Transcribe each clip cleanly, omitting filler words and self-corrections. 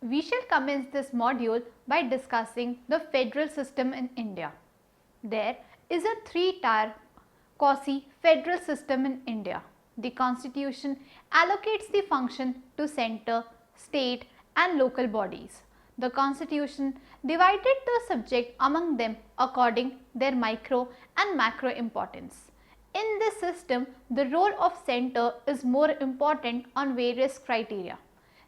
We shall commence this module by discussing the federal system in India. There is a three-tier quasi-federal system in India. The constitution allocates the function to centre, state and local bodies. The constitution divided the subject among them according their micro and macro importance. In this system, the role of centre is more important on various criteria.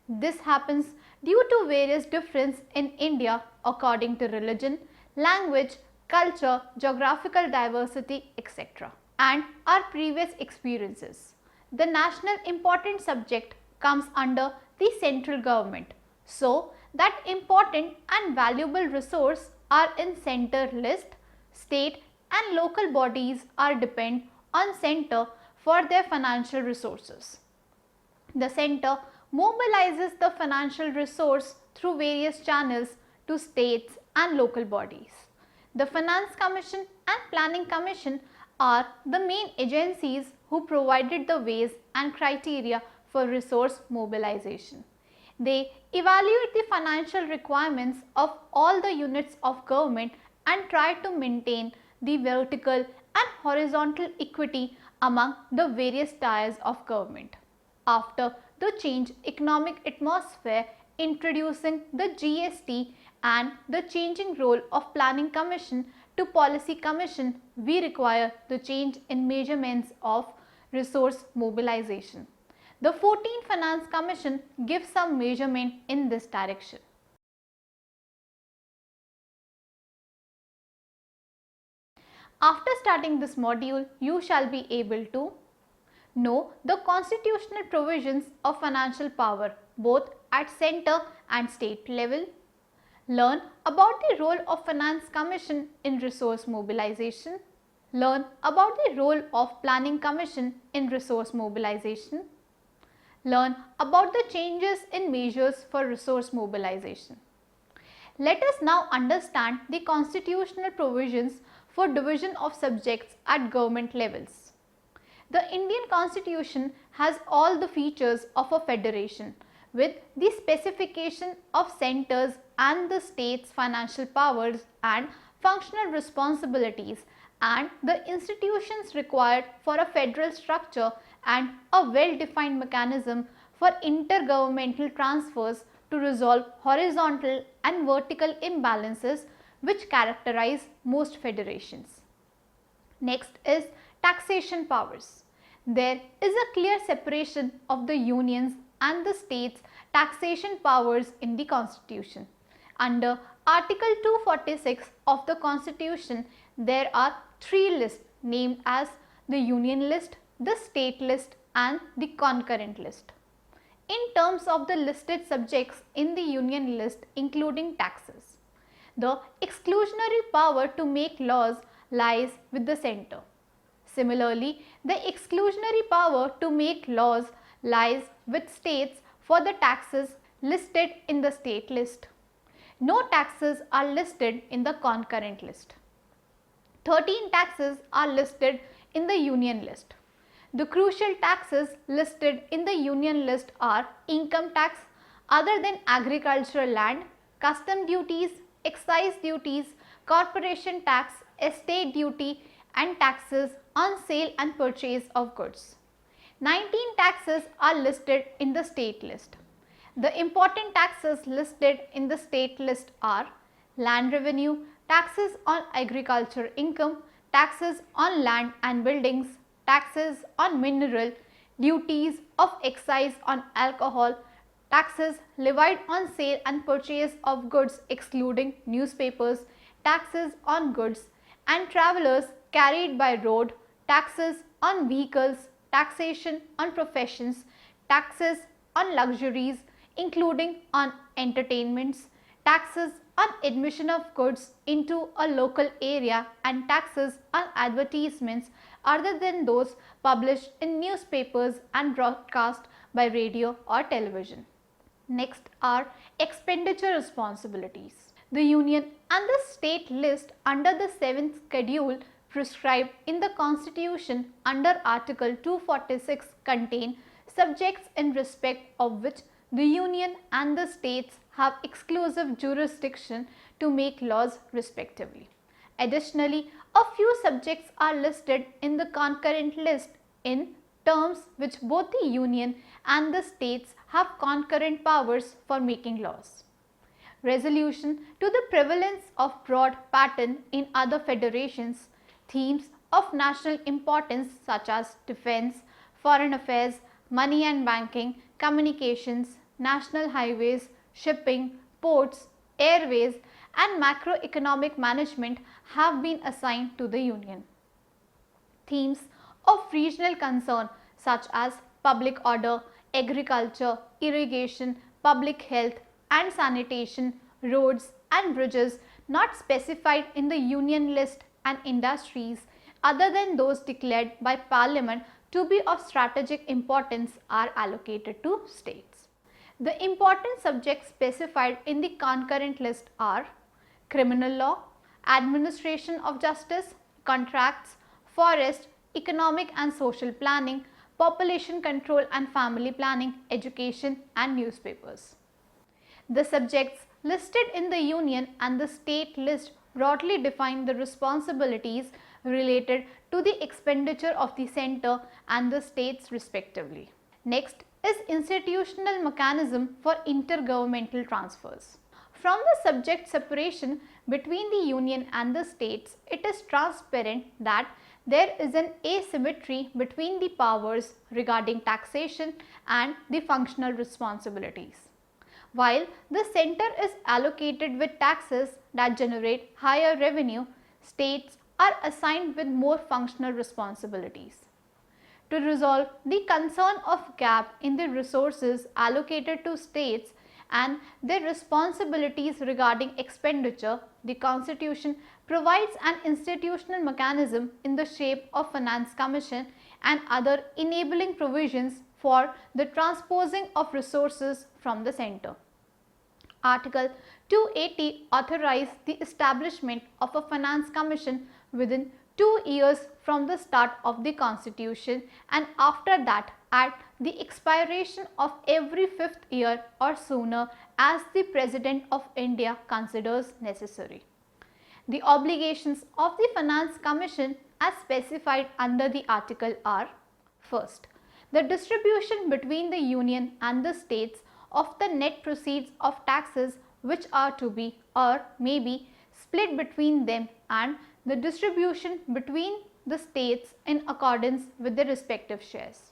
This happens due to various difference in India according to religion, language, culture, geographical diversity, etc. and our previous experiences. The national important subject comes under the central government. So that important and valuable resource are in centre list, state and local bodies are depend on centre for their financial resources. The centre mobilizes the financial resource through various channels to states and local bodies. The Finance Commission and Planning Commission are the main agencies who provided the ways and criteria for resource mobilization. They evaluate the financial requirements of all the units of government and try to maintain the vertical and horizontal equity among the various tiers of government. After the change economic atmosphere introducing the GST and the changing role of Planning Commission to Policy Commission, we require the change in measurements of resource mobilization. The 14th Finance Commission gives some measurement in this direction. After starting this module, you shall be able to know the constitutional provisions of financial power both at centre and state level, learn about the role of Finance Commission in resource mobilization, learn about the role of Planning Commission in resource mobilization, learn about the changes in measures for resource mobilization. Let us now understand the constitutional provisions for division of subjects at government levels. The Indian Constitution has all the features of a federation with the specification of centres and the states' financial powers and functional responsibilities and the institutions required for a federal structure and a well-defined mechanism for intergovernmental transfers to resolve horizontal and vertical imbalances which characterize most federations. Next is taxation powers. There is a clear separation of the unions and the states' taxation powers in the Constitution. Under Article 246 of the Constitution, there are three lists named as the Union list, the State list and the Concurrent list. In terms of the listed subjects in the Union list including taxes, the exclusionary power to make laws lies with the centre. Similarly, the exclusionary power to make laws lies with states for the taxes listed in the state list. No taxes are listed in the concurrent list. 13 taxes are listed in the union list. The crucial taxes listed in the union list are income tax other than agricultural land, custom duties, excise duties, corporation tax, estate duty and taxes on sale and purchase of goods. 19 taxes are listed in the state list. The important taxes listed in the state list are land revenue, taxes on agriculture income, taxes on land and buildings, taxes on mineral, duties of excise on alcohol, taxes levied on sale and purchase of goods excluding newspapers, taxes on goods and travellers carried by road, taxes on vehicles, taxation on professions, taxes on luxuries including on entertainments, taxes on admission of goods into a local area and taxes on advertisements other than those published in newspapers and broadcast by radio or television. Next are expenditure responsibilities. The union and the state list under the 7th schedule prescribed in the Constitution under Article 246 contain subjects in respect of which the union and the states have exclusive jurisdiction to make laws respectively. Additionally, a few subjects are listed in the concurrent list in terms which both the Union and the states have concurrent powers for making laws. Resolution to the prevalence of broad pattern in other federations, themes of national importance such as defense, foreign affairs, money and banking, communications, national highways, shipping, ports, airways and macroeconomic management have been assigned to the Union. Themes of regional concern such as public order, agriculture, irrigation, public health and sanitation, roads and bridges not specified in the Union list and industries other than those declared by Parliament to be of strategic importance are allocated to states. The important subjects specified in the concurrent list are criminal law, administration of justice, contracts, forest, economic and social planning, population control and family planning, education and newspapers. The subjects listed in the Union and the state list broadly define the responsibilities related to the expenditure of the centre and the states respectively. Next is institutional mechanism for intergovernmental transfers. From the subject separation between the Union and the states, it is transparent that there is an asymmetry between the powers regarding taxation and the functional responsibilities. While the centre is allocated with taxes that generate higher revenue, states are assigned with more functional responsibilities. To resolve the concern of gap in the resources allocated to states and their responsibilities regarding expenditure, the Constitution provides an institutional mechanism in the shape of Finance Commission and other enabling provisions for the transposing of resources from the centre. Article 280 authorized the establishment of a Finance Commission within 2 years from the start of the Constitution and after that at the expiration of every 5th year or sooner as the President of India considers necessary. The obligations of the Finance Commission as specified under the article are: first, the distribution between the Union and the states of the net proceeds of taxes which are to be or may be split between them and the distribution between the states in accordance with their respective shares.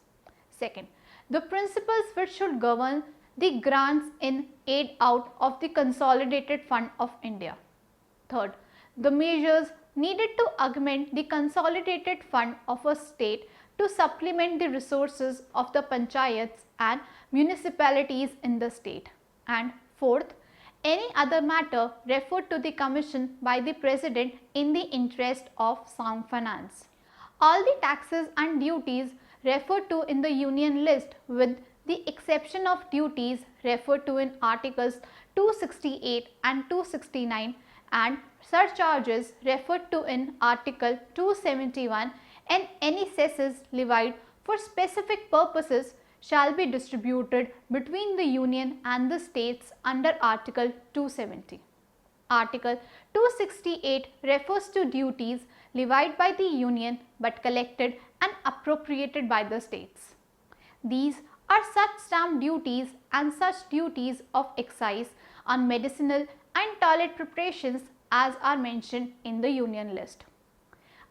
Second, the principles which should govern the grants in aid out of the Consolidated Fund of India. Third, the measures needed to augment the Consolidated Fund of a state to supplement the resources of the panchayats and municipalities in the state. And fourth, any other matter referred to the Commission by the President in the interest of sound finance. All the taxes and duties referred to in the Union list with the exception of duties referred to in Articles 268 and 269 and surcharges referred to in Article 271 and any cesses levied for specific purposes shall be distributed between the Union and the states under Article 270. Article 268 refers to duties levied by the Union but collected and appropriated by the states. These are such stamp duties and such duties of excise on medicinal and toilet preparations as are mentioned in the Union list.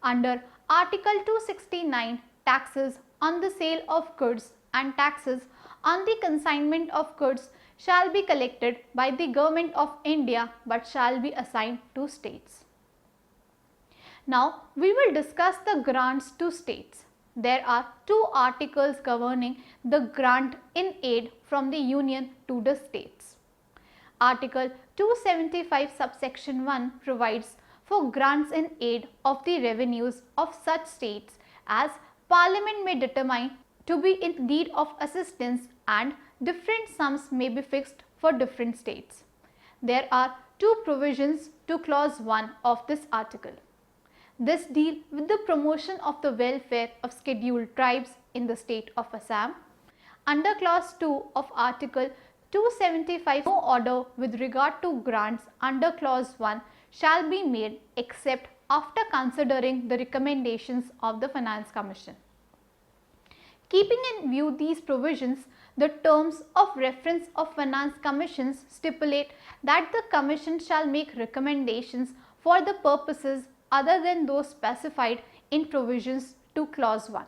Under Article 269, taxes on the sale of goods and taxes on the consignment of goods shall be collected by the Government of India but shall be assigned to states. Now, we will discuss the grants to states. There are two articles governing the grant in aid from the Union to the states. Article 275 subsection 1 provides for grants in aid of the revenues of such states as Parliament may determine to be in need of assistance and different sums may be fixed for different states. There are two provisions to clause 1 of this article. This deal with the promotion of the welfare of scheduled tribes in the state of Assam. Under clause 2 of article 275, no order with regard to grants under clause 1 shall be made except after considering the recommendations of the Finance Commission. Keeping in view these provisions, the terms of reference of Finance Commissions stipulate that the Commission shall make recommendations for the purposes other than those specified in provisions to clause 1.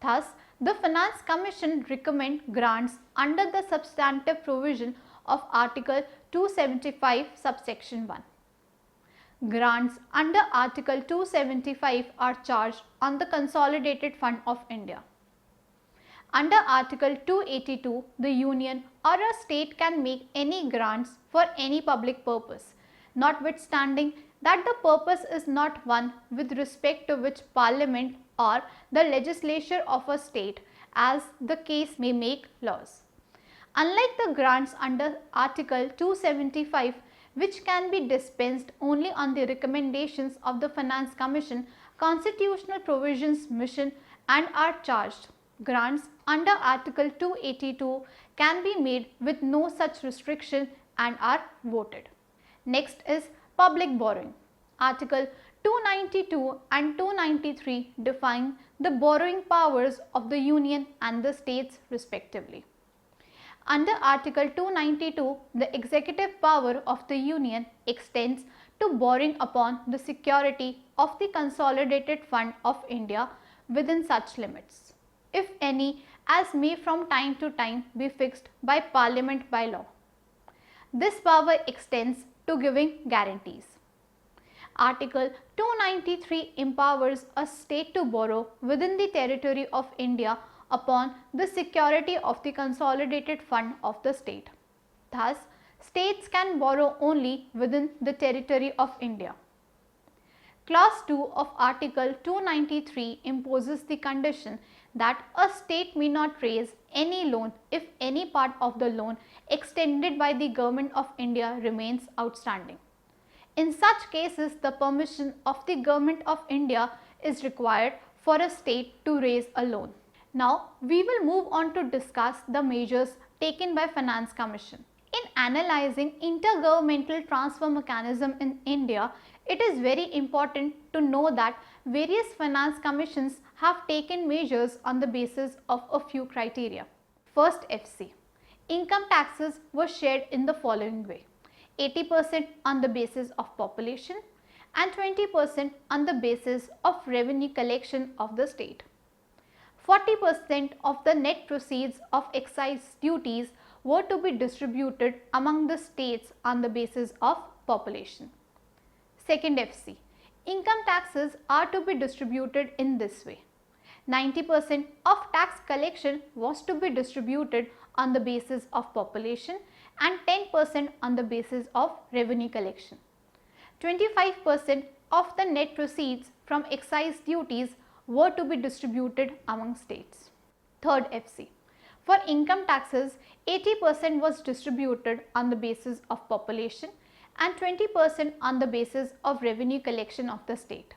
Thus, the Finance Commission recommend grants under the substantive provision of Article 275 subsection 1. Grants under Article 275 are charged on the Consolidated Fund of India. Under Article 282, the Union or a state can make any grants for any public purpose, notwithstanding that the purpose is not one with respect to which Parliament or the legislature of a state, as the case may, make laws. Unlike the grants under Article 275, which can be dispensed only on the recommendations of the Finance Commission, constitutional provisions mission and are charged. Grants under Article 282 can be made with no such restriction and are voted. Next is public borrowing. Article 292 and 293 define the borrowing powers of the Union and the states respectively. Under Article 292, the executive power of the Union extends to borrowing upon the security of the Consolidated Fund of India within such limits, if any, as may from time to time be fixed by Parliament by law. This power extends to giving guarantees. Article 293 empowers a state to borrow within the territory of India upon the security of the Consolidated Fund of the state. Thus, states can borrow only within the territory of India. Clause 2 of Article 293 imposes the condition that a state may not raise any loan if any part of the loan extended by the Government of India remains outstanding. In such cases, the permission of the Government of India is required for a state to raise a loan. Now, we will move on to discuss the measures taken by Finance Commission. In analyzing intergovernmental transfer mechanism in India, it is very important to know that various finance commissions have taken measures on the basis of a few criteria. First, FC. Income taxes were shared in the following way: 80% on the basis of population and 20% on the basis of revenue collection of the state. 40% of the net proceeds of excise duties were to be distributed among the states on the basis of population. Second FC. Income taxes are to be distributed in this way: 90% of tax collection was to be distributed on the basis of population and 10% on the basis of revenue collection. 25% of the net proceeds from excise duties were to be distributed among states. Third FC. For income taxes, 80% was distributed on the basis of population and 20% on the basis of revenue collection of the state.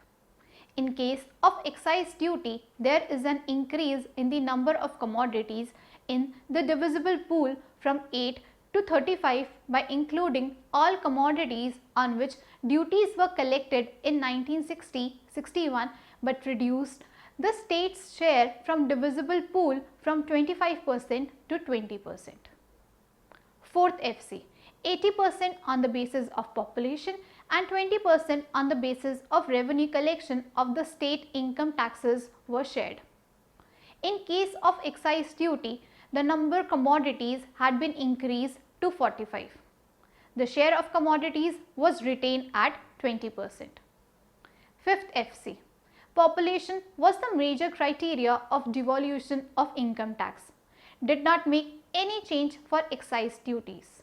In case of excise duty, there is an increase in the number of commodities in the divisible pool from 8 to 35 by including all commodities on which duties were collected in 1960-61 but reduced the state's share from divisible pool from 25% to 20%. Fourth FC. 80% on the basis of population and 20% on the basis of revenue collection of the state income taxes were shared. In case of excise duty, the number of commodities had been increased to 45. The share of commodities was retained at 20%. Fifth FC. Population was the major criteria of devolution of income tax. Did not make any change for excise duties.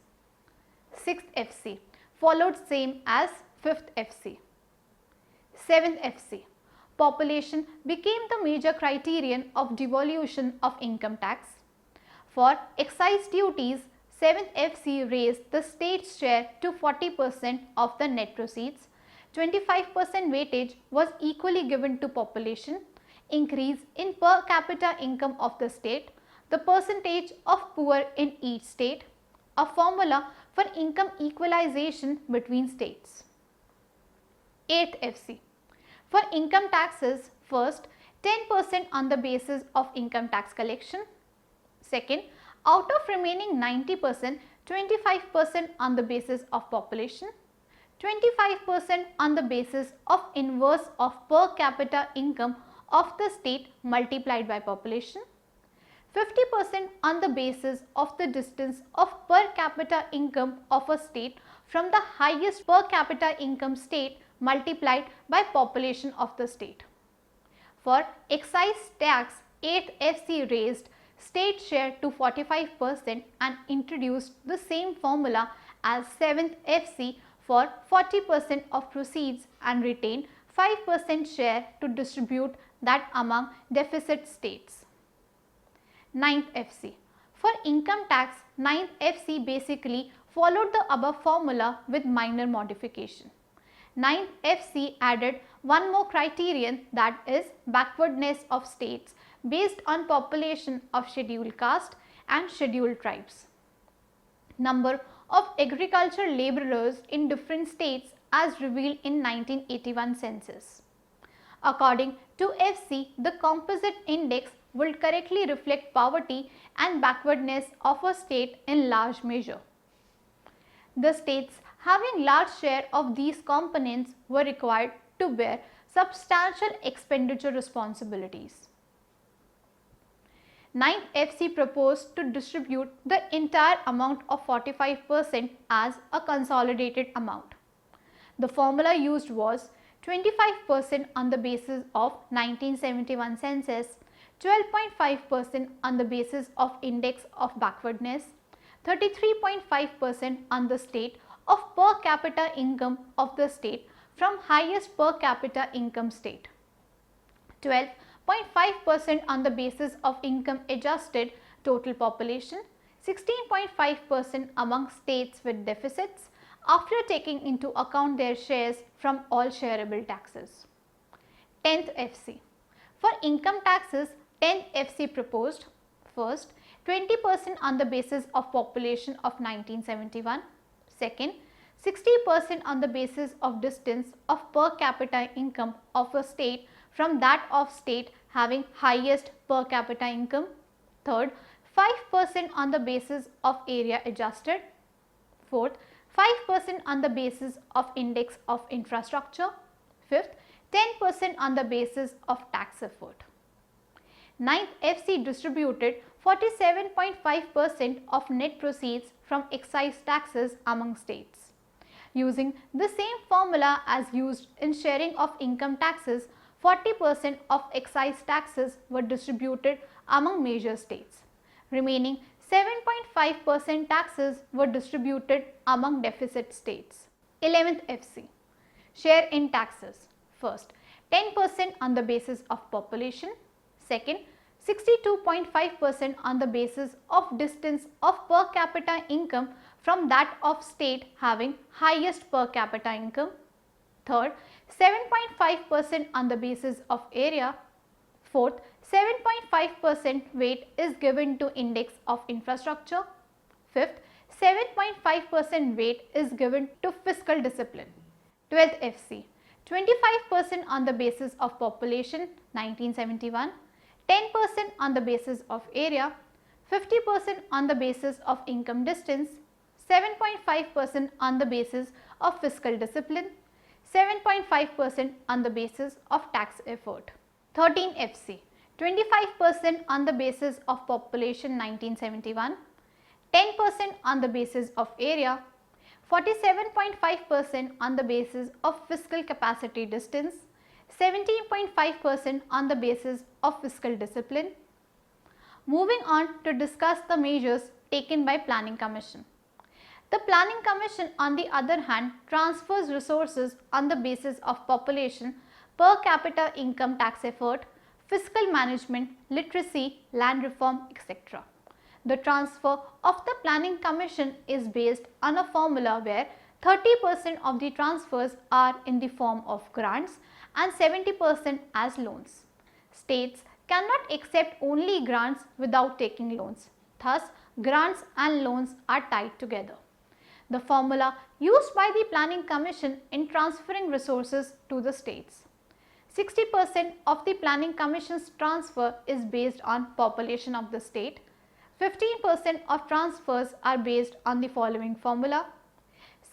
Sixth FC. Followed same as fifth FC. Seventh FC. Population became the major criterion of devolution of income tax. For excise duties, 7th FC raised the state's share to 40% of the net proceeds. 25% weightage was equally given to population. Increase in per capita income of the state. the percentage of poor in each state, a formula for income equalization between states. 8th FC. For income taxes, first 10% on the basis of income tax collection. Second, out of remaining 90%, 25% on the basis of population, 25% on the basis of inverse of per capita income of the state multiplied by population, 50% on the basis of the distance of per capita income of a state from the highest per capita income state multiplied by population of the state. For excise tax, 8th FC raised state share to 45% and introduced the same formula as 7th FC for 40% of proceeds and retained 5% share to distribute that among deficit states. 9th FC. For income tax, 9th FC basically followed the above formula with minor modification. 9th FC added one more criterion, that is backwardness of states based on population of scheduled caste and scheduled tribes. Number of agricultural labourers in different states as revealed in 1981 census. According to FC, the composite index will correctly reflect poverty and backwardness of a state in large measure. The states having large share of these components were required to bear substantial expenditure responsibilities. 9th FC proposed to distribute the entire amount of 45% as a consolidated amount. The formula used was 25% on the basis of 1971 census, 12.5% on the basis of index of backwardness, 33.5% on the state of per capita income of the state from highest per capita income state, 12.5% on the basis of income adjusted total population, 16.5% among states with deficits after taking into account their shares from all shareable taxes. 10th FC. For income taxes, 10th FC proposed first 20% on the basis of population of 1971, second 60% on the basis of distance of per capita income of a state from that of state having highest per capita income, third 5% on the basis of area adjusted, fourth 5% on the basis of index of infrastructure, fifth 10% on the basis of tax effort. 9th FC distributed 47.5% of net proceeds from excise taxes among states. Using the same formula as used in sharing of income taxes, 40% of excise taxes were distributed among major states. Remaining 7.5% taxes were distributed among deficit states. 11th FC. Share in taxes. First, 10% on the basis of population. Second, 62.5% on the basis of distance of per capita income from that of state having highest per capita income. Third, 7.5% on the basis of area. Fourth, 7.5% weight is given to index of infrastructure. Fifth, 7.5% weight is given to fiscal discipline. 12th FC. 25% on the basis of population 1971, 10% on the basis of area, 50% on the basis of income distance, 7.5% on the basis of fiscal discipline, 7.5% on the basis of tax effort. 13 FC. 25% on the basis of population 1971, 10% on the basis of area, 47.5% on the basis of fiscal capacity distance, 17.5% on the basis of fiscal discipline. Moving on to discuss the measures taken by Planning Commission. The Planning Commission, on the other hand, transfers resources on the basis of population, per capita income tax effort, fiscal management, literacy, land reform, etc. The transfer of the Planning Commission is based on a formula where 30% of the transfers are in the form of grants and 70% as loans. States cannot accept only grants without taking loans. Thus, grants and loans are tied together. The formula used by the Planning Commission in transferring resources to the states. 60% of the Planning Commission's transfer is based on population of the state. 15% of transfers are based on the following formula.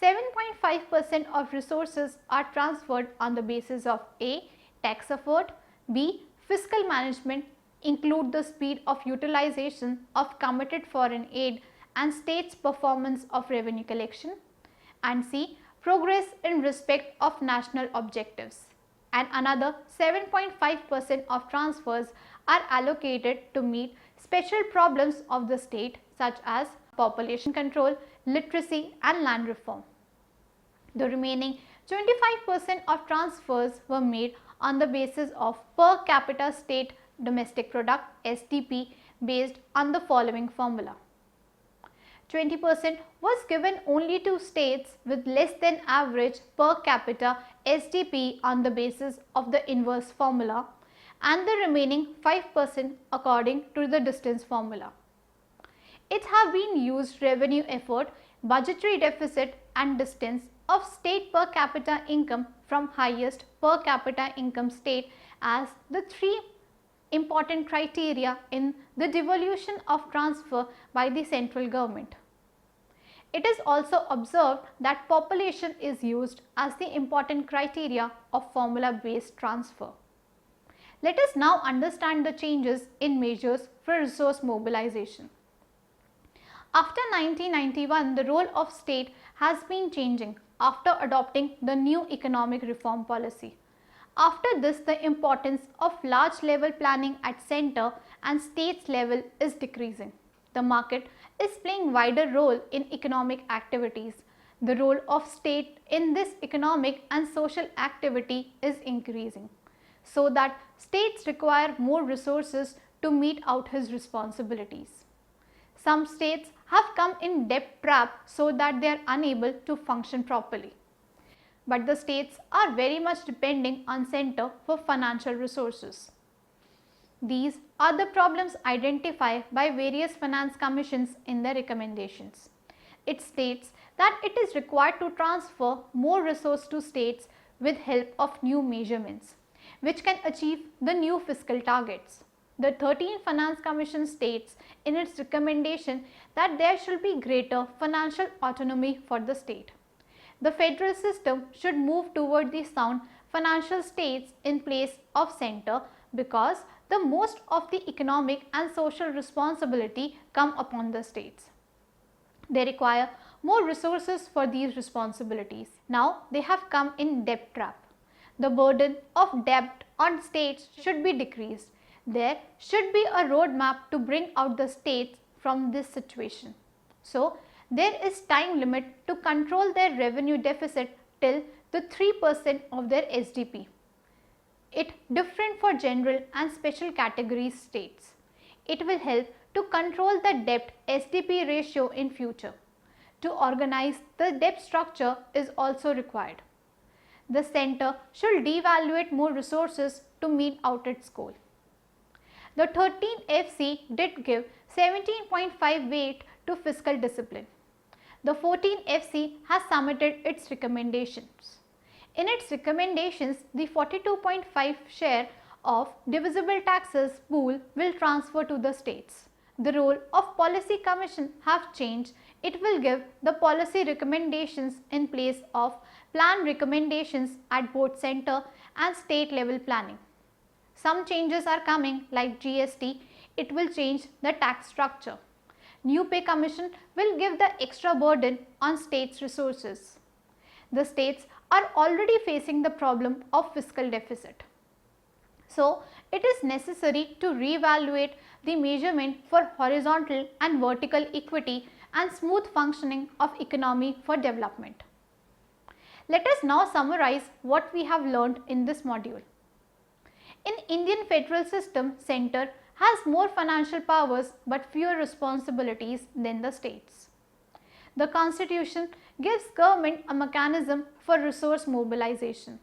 7.5% of resources are transferred on the basis of A. Tax effort, B. Fiscal management, include the speed of utilization of committed foreign aid and states' performance of revenue collection, and C. Progress in respect of national objectives. And another 7.5% of transfers are allocated to meet special problems of the state such as population control, literacy and land reform. The remaining 25% of transfers were made on the basis of per capita state domestic product SDP based on the following formula. 20% was given only to states with less than average per capita SDP on the basis of the inverse formula, and the remaining 5% according to the distance formula. It have been used revenue effort, budgetary deficit and distance of state per capita income from highest per capita income state as the three important criteria in the devolution of transfer by the central government. It is also observed that population is used as the important criteria of formula based transfer. Let us now understand the changes in measures for resource mobilization. After 1991, the role of state has been changing after adopting the new economic reform policy. After this, the importance of large level planning at center and states level is decreasing. The market is playing wider role in economic activities. The role of state in this economic and social activity is increasing, so that states require more resources to meet out his responsibilities. Some states have come in debt trap so that they are unable to function properly. But the states are very much depending on center for financial resources. These are the problems identified by various finance commissions in their recommendations. It states that it is required to transfer more resource to states with help of new measurements, which can achieve the new fiscal targets. The 13th Finance Commission states in its recommendation that there should be greater financial autonomy for the state. The federal system should move toward the sound financial states in place of center because the most of the economic and social responsibility come upon the states. They require more resources for these responsibilities. Now they have come in debt trap. The burden of debt on states should be decreased. There should be a roadmap to bring out the states from this situation. So, there is time limit to control their revenue deficit till the 3% of their SDP. It different for general and special categories states. It will help to control the debt SDP ratio in future. To organize the debt structure is also required. The center should devaluate more resources to meet out its goal. The 13th FC did give 17.5 weight to fiscal discipline. The 14th FC has submitted its recommendations. In its recommendations, the 42.5 share of divisible taxes pool will transfer to the states. The role of Policy Commission have changed. It will give the policy recommendations in place of plan recommendations at both center and state level planning. Some changes are coming like GST, it will change the tax structure. New Pay Commission will give the extra burden on states' resources. The states are already facing the problem of fiscal deficit. So, it is necessary to reevaluate the measurement for horizontal and vertical equity and smooth functioning of economy for development. Let us now summarize what we have learned in this module. In Indian federal system, center has more financial powers but fewer responsibilities than the states. The constitution gives government a mechanism for resource mobilization.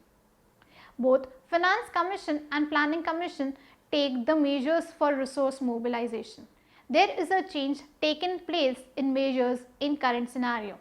Both Finance Commission and Planning Commission take the measures for resource mobilization. There is a change taken place in measures in current scenario.